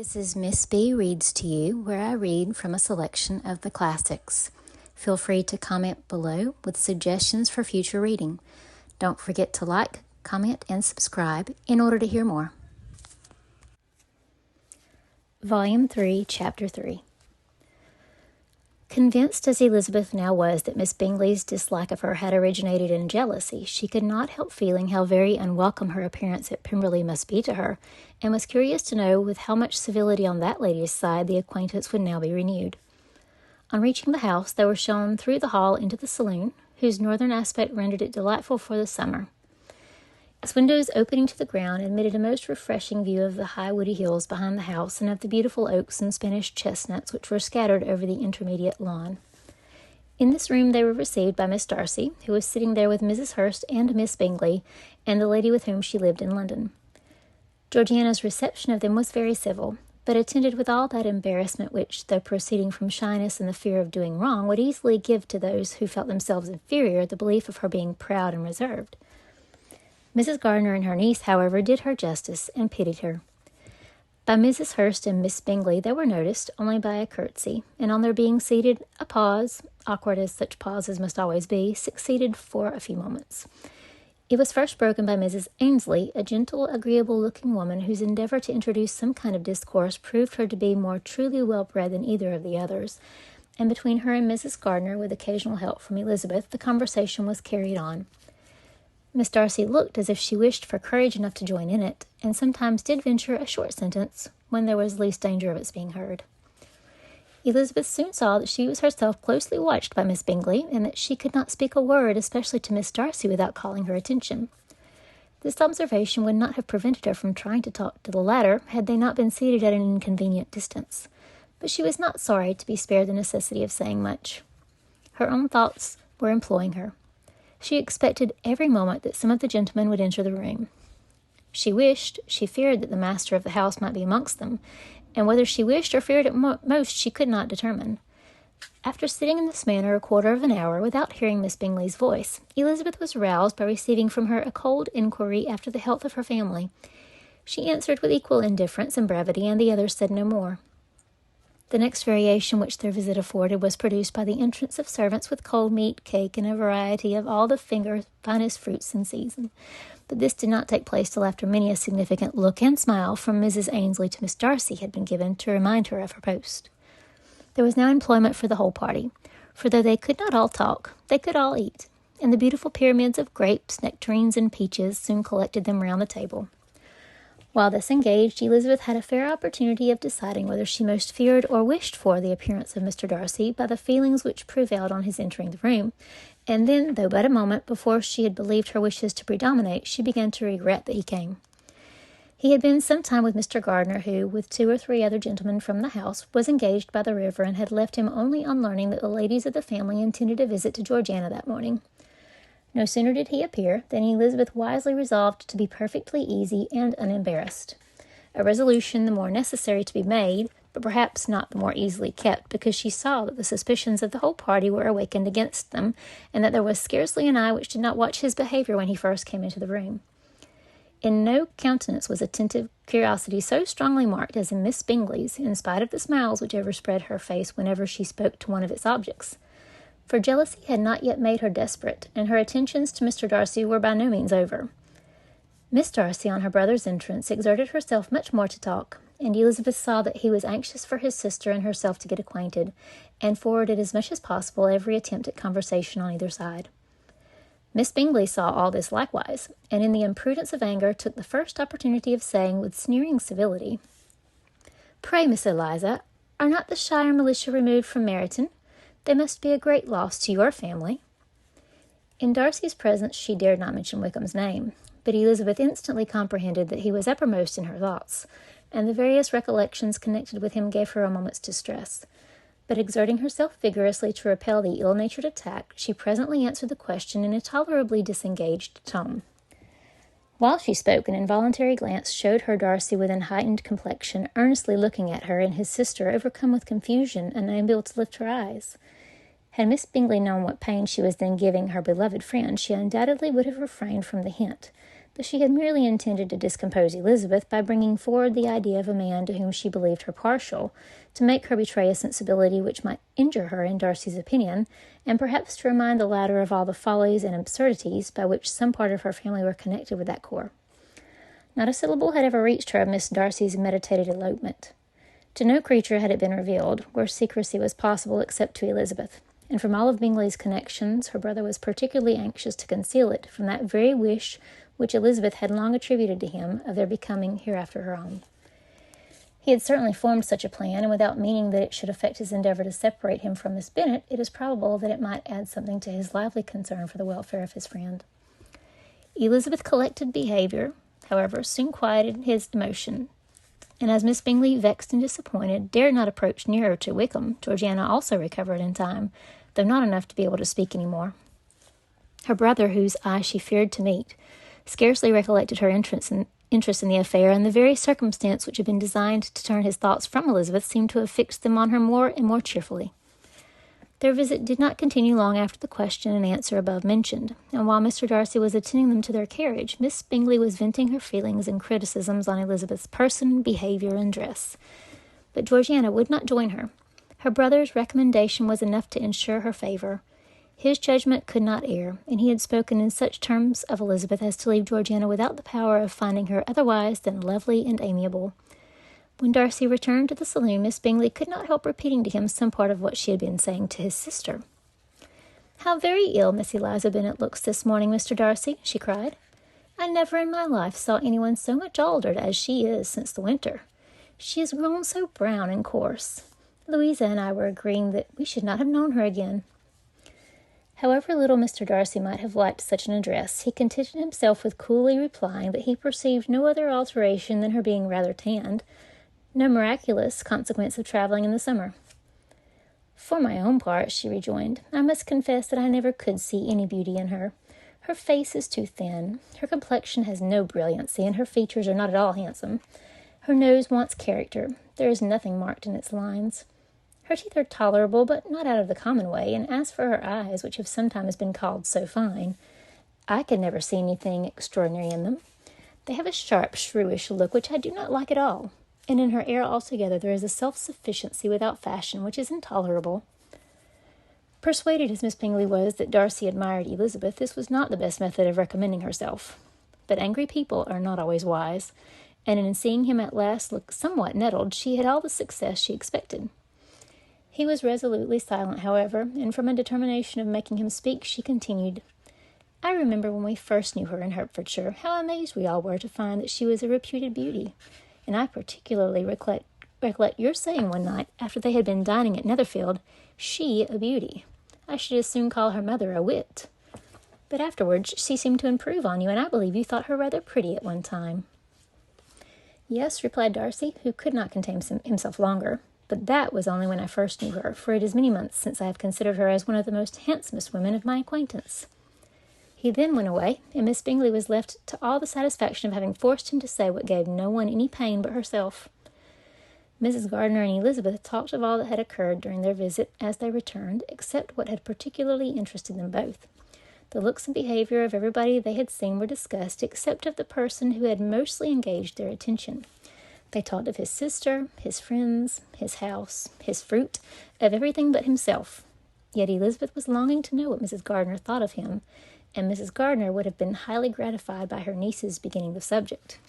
This is Miss B Reads to You, where I read from a selection of the classics. Feel free to comment below with suggestions for future reading. Don't forget to like, comment, and subscribe in order to hear more. Volume 3, Chapter 3. Convinced as Elizabeth now was that Miss Bingley's dislike of her had originated in jealousy, she could not help feeling how very unwelcome her appearance at Pemberley must be to her, and was curious to know with how much civility on that lady's side the acquaintance would now be renewed. On reaching the house, they were shown through the hall into the saloon, whose northern aspect rendered it delightful for the summer. Its windows opening to the ground admitted a most refreshing view of the high woody hills behind the house and of the beautiful oaks and Spanish chestnuts which were scattered over the intermediate lawn. In this room they were received by Miss Darcy, who was sitting there with Mrs. Hurst and Miss Bingley, and the lady with whom she lived in London. Georgiana's reception of them was very civil, but attended with all that embarrassment which, though proceeding from shyness and the fear of doing wrong, would easily give to those who felt themselves inferior the belief of her being proud and reserved. Mrs. Gardiner and her niece, however, did her justice and pitied her. By Mrs. Hurst and Miss Bingley they were noticed only by a curtsy, and on their being seated, a pause, awkward as such pauses must always be, succeeded for a few moments. It was first broken by Mrs. Ainsley, a gentle, agreeable-looking woman whose endeavour to introduce some kind of discourse proved her to be more truly well-bred than either of the others, and between her and Mrs. Gardiner, with occasional help from Elizabeth, the conversation was carried on. Miss Darcy looked as if she wished for courage enough to join in it, and sometimes did venture a short sentence when there was least danger of its being heard. Elizabeth soon saw that she was herself closely watched by Miss Bingley, and that she could not speak a word, especially to Miss Darcy, without calling her attention. This observation would not have prevented her from trying to talk to the latter, had they not been seated at an inconvenient distance, but she was not sorry to be spared the necessity of saying much. Her own thoughts were employing her. She expected every moment that some of the gentlemen would enter the room. She feared that the master of the house might be amongst them, and whether she wished or feared it most she could not determine. After sitting in this manner a quarter of an hour without hearing Miss Bingley's voice, Elizabeth was roused by receiving from her a cold inquiry after the health of her family. She answered with equal indifference and brevity, and the others said no more. The next variation which their visit afforded was produced by the entrance of servants with cold meat, cake, and a variety of all the finest fruits in season. But this did not take place till after many a significant look and smile from Mrs. Ainsley to Miss Darcy had been given to remind her of her post. There was now employment for the whole party, for though they could not all talk, they could all eat, and the beautiful pyramids of grapes, nectarines, and peaches soon collected them round the table. While thus engaged, Elizabeth had a fair opportunity of deciding whether she most feared or wished for the appearance of Mr. Darcy by the feelings which prevailed on his entering the room, and then, though but a moment before she had believed her wishes to predominate, she began to regret that he came. He had been some time with Mr. Gardiner, who, with 2 or 3 other gentlemen from the house, was engaged by the river, and had left him only on learning that the ladies of the family intended a visit to Georgiana that morning. No sooner did he appear than Elizabeth wisely resolved to be perfectly easy and unembarrassed, a resolution the more necessary to be made, but perhaps not the more easily kept, because she saw that the suspicions of the whole party were awakened against them, and that there was scarcely an eye which did not watch his behaviour when he first came into the room. In no countenance was attentive curiosity so strongly marked as in Miss Bingley's, in spite of the smiles which overspread her face whenever she spoke to one of its objects. For jealousy had not yet made her desperate, and her attentions to Mr. Darcy were by no means over. Miss Darcy, on her brother's entrance, exerted herself much more to talk, and Elizabeth saw that he was anxious for his sister and herself to get acquainted, and forwarded as much as possible every attempt at conversation on either side. Miss Bingley saw all this likewise, and in the imprudence of anger took the first opportunity of saying with sneering civility, "Pray, Miss Eliza, are not the Shire militia removed from Meryton? They must be a great loss to your family." In Darcy's presence she dared not mention Wickham's name, but Elizabeth instantly comprehended that he was uppermost in her thoughts, and the various recollections connected with him gave her a moment's distress. But exerting herself vigorously to repel the ill-natured attack, she presently answered the question in a tolerably disengaged tone. While she spoke, an involuntary glance showed her Darcy with an heightened complexion, earnestly looking at her, and his sister, overcome with confusion, unable to lift her eyes. Had Miss Bingley known what pain she was then giving her beloved friend, she undoubtedly would have refrained from the hint, but she had merely intended to discompose Elizabeth by bringing forward the idea of a man to whom she believed her partial, to make her betray a sensibility which might injure her in Darcy's opinion, and perhaps to remind the latter of all the follies and absurdities by which some part of her family were connected with that corps. Not a syllable had ever reached her of Miss Darcy's meditated elopement. To no creature had it been revealed, where secrecy was possible except to Elizabeth, and from all of Bingley's connections her brother was particularly anxious to conceal it from that very wish which Elizabeth had long attributed to him of their becoming hereafter her own. He had certainly formed such a plan, and without meaning that it should affect his endeavour to separate him from Miss Bennet, it is probable that it might add something to his lively concern for the welfare of his friend. Elizabeth's collected behaviour, however, soon quieted his emotion, and as Miss Bingley, vexed and disappointed, dared not approach nearer to Wickham, Georgiana also recovered in time, though not enough to be able to speak any more. Her brother, whose eye she feared to meet, scarcely recollected her interest in the affair, and the very circumstance which had been designed to turn his thoughts from Elizabeth seemed to have fixed them on her more and more cheerfully. Their visit did not continue long after the question and answer above mentioned, and while Mr. Darcy was attending them to their carriage, Miss Bingley was venting her feelings and criticisms on Elizabeth's person, behaviour, and dress. But Georgiana would not join her. Her brother's recommendation was enough to ensure her favour. His judgment could not err, and he had spoken in such terms of Elizabeth as to leave Georgiana without the power of finding her otherwise than lovely and amiable. When Darcy returned to the saloon, Miss Bingley could not help repeating to him some part of what she had been saying to his sister. "How very ill Miss Eliza Bennet looks this morning, Mr. Darcy," she cried. "I never in my life saw anyone so much altered as she is since the winter. She has grown so brown and coarse. Louisa and I were agreeing that we should not have known her again." However little Mr. Darcy might have liked such an address, he contented himself with coolly replying that he perceived no other alteration than her being rather tanned, no miraculous consequence of travelling in the summer. "For my own part," she rejoined, "I must confess that I never could see any beauty in her. Her face is too thin, her complexion has no brilliancy, and her features are not at all handsome. Her nose wants character, there is nothing marked in its lines. Her teeth are tolerable, but not out of the common way, and as for her eyes, which have sometimes been called so fine, I could never see anything extraordinary in them. They have a sharp, shrewish look, which I do not like at all, and in her air altogether there is a self-sufficiency without fashion, which is intolerable." Persuaded as Miss Bingley was that Darcy admired Elizabeth, this was not the best method of recommending herself. But angry people are not always wise, and in seeing him at last look somewhat nettled, she had all the success she expected. He was resolutely silent, however, and from a determination of making him speak, she continued, "I remember when we first knew her in Hertfordshire, how amazed we all were to find that she was a reputed beauty, and I particularly recollect your saying one night, after they had been dining at Netherfield, 'She a beauty.' I should as soon call her mother a wit. But afterwards she seemed to improve on you, and I believe you thought her rather pretty at one time." "Yes," replied Darcy, who could not contain himself longer, "but that was only when I first knew her, for it is many months since I have considered her as one of the most handsomest women of my acquaintance." He then went away, and Miss Bingley was left to all the satisfaction of having forced him to say what gave no one any pain but herself. Mrs. Gardiner and Elizabeth talked of all that had occurred during their visit as they returned, except what had particularly interested them both. The looks and behaviour of everybody they had seen were discussed, except of the person who had mostly engaged their attention. They talked of his sister, his friends, his house, his fruit, of everything but himself. Yet Elizabeth was longing to know what Mrs. Gardiner thought of him, and Mrs. Gardiner would have been highly gratified by her niece's beginning the subject.